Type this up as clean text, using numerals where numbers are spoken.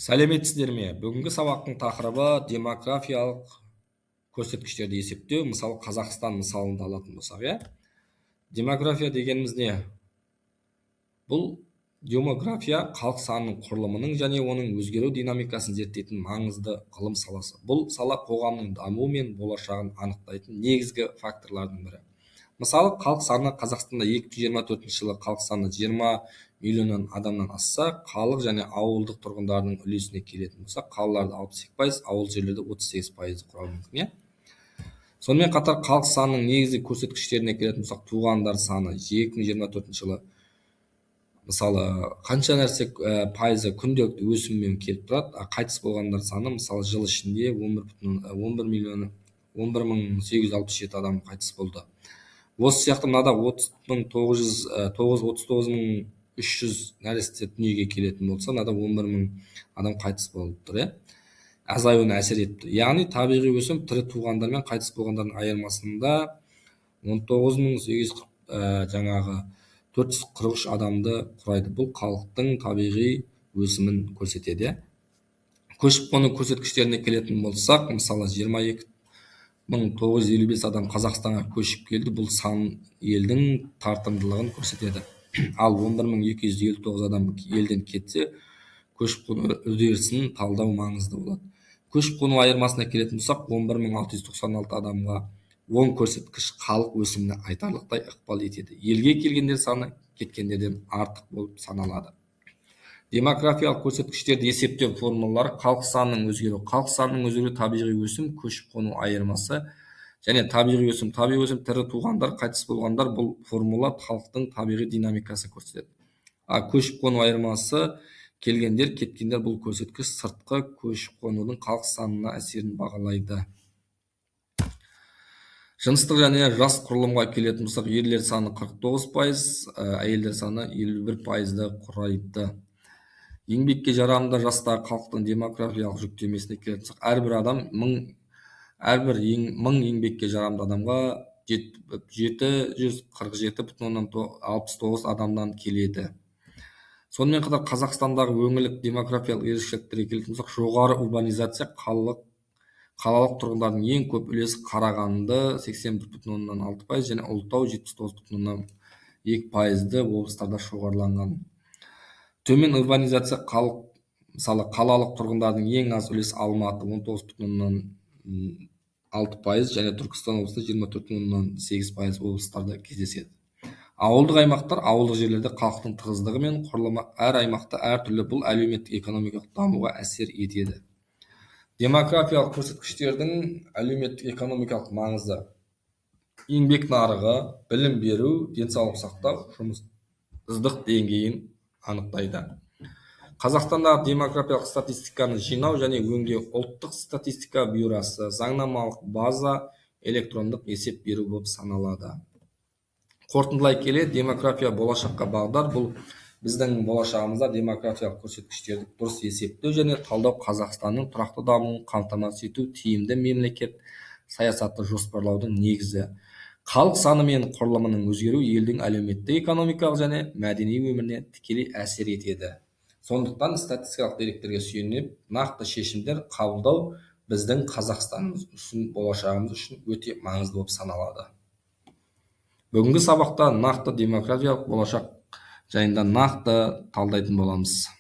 Сәлеметсіздер ме? Бүгінгі сабақтың тақырыбы демографиялық көрсеткіштерді есептеу. Мысалы, Қазақстан мысалында алатын болсақ, демография дегеніміз не? Бұл демография халық санының құрылымының және оның өзгеру динамикасын зерттейтін маңызды ғылым саласы. Бұл сала қоғамның дамуы мен болашағын анықтайтын негізгі факторлардың бірі. Мысалы, халық саны Қазақстанда 2024 жылы халық саны 20 миллионнан адамнан асса, халық және ауылдық тұрғындардың үлесіне келетін болса, қалаларда 62%, ауыл жерлерде 38% құрауы мүмкін, Сонымен қатар халық санының негізгі көрсеткіштеріне келетін болсақ, туғандар саны 2024 жылы мысалы қанша нәрсе пайызы күнделікті өсіммен келіп тұрады, қайтыс болғандар саны мысалы жыл ішінде 11 мың 867 адам қайтыс болды. Осы сияқты мынада 39.300 нәресте дүниеге келетін болса, мынада 11 мың адам қайтыс болып тұр, азаюына әсер етті. Яғни табиғи өсім тірі туғандар мен қайтыс болғандардың айырмасында 19.800 443 адамды құрайды. Бұл халықтың табиғи өсімін көрсетеді. Көшіп қону көрсеткіштеріне келетін болсақ, мысалы 22.955 адам Қазақстанға көшіп келді. Бұл сан елдің тартымдылығын көрсетеді. Ал 11.259 адам елден кетсе, көшіп қону үдерісін талдау маңызды болады. Көшіп қону айырмасына келетін болсақ, 11.696 адамға оң көрсеткіш халық өсіміне айтарлықтай ықпал етеді. Елге келгендер саны кеткендерден артық болып саналады. Демографиялық көрсеткіштерді есептеу формулалары: халық санының өзгеру. Халық санының өзгеру табиғи өсім, көшіп қону айырмасы және табиғи өсім. Табиғи өсім тірі туғандар, қайтыс болғандар. Бұл формула халықтың табиғи динамикасы көрсетеді. Көшіп қону айырмасы келгендер, кеткендер. Бұл көрсеткіш сыртқы көшіп қонудың халық санына әсерін бағалайды. Жыныстық және жас құрылымға келетін болсақ, ерлер саны 49%, әйелдер саны 51%-ды құрайды. Еңбекке жарамды жастағы халықтың демографиялық жүктемесіне келетін болсақ, әрбір мың еңбекке жарамды адамға 747,69 адамнан келеді. Сонымен қатар Қазақстандағы өңірлік демографиялық ерекшеліктерге келетін болсақ, жоғары урбанизация, қалалық тұрғындардың ең көп үлесі Қарағанды 81,6% және Ұлытау 79,2%-ды облыстарда шоғырланған. Төмен урбанизация, мысалы қалалық тұрғындардың ең аз үлесі Алматы 19,6% және Түркістан облысында 24,8% облыстарда кездеседі. Ауылдық аймақтар, ауылдық жерлерде халықтың тығыздығы мен құрылымы әр аймақта әртүрлі. Бұл әлеуметтік экономикалық дамуға әсер етеді. Демографиялық көрсеткіштердің әлеуметтік экономикалық маңызы: еңбек нарығы, білім беру, денсаулық сақтау, жұмыссыздық деңгейін анықтайды. Қазақстандағы демографиялық статистиканы жинау және өңдеу ұлттық статистика бюросы заңнамалық база электрондық есеп беру болып саналады. Қорытындылай келе, демография болашаққа бағдар. Бұл біздің болашағымызда демографиялық көрсеткіштерді дұрыс есептеу және талдау Қазақстанның тұрақты дамуын қамтамасыз ету, тиімді мемлекет саясатты жоспарлаудың негізі. Халық саны мен құрылымының өзгеру елдің әлеуметтік, экономикалық және мәдени өміріне тікелей әсер етеді. Сондықтан статистикалық деректерге сүйеніп, нақты шешімдер қабылдау біздің Қазақстанымыз үшін, болашағымыз үшін өте маңызды болып саналады. Бүгінгі сабақта нақты демографиялық болашақ жайында нақты талдайтын боламыз.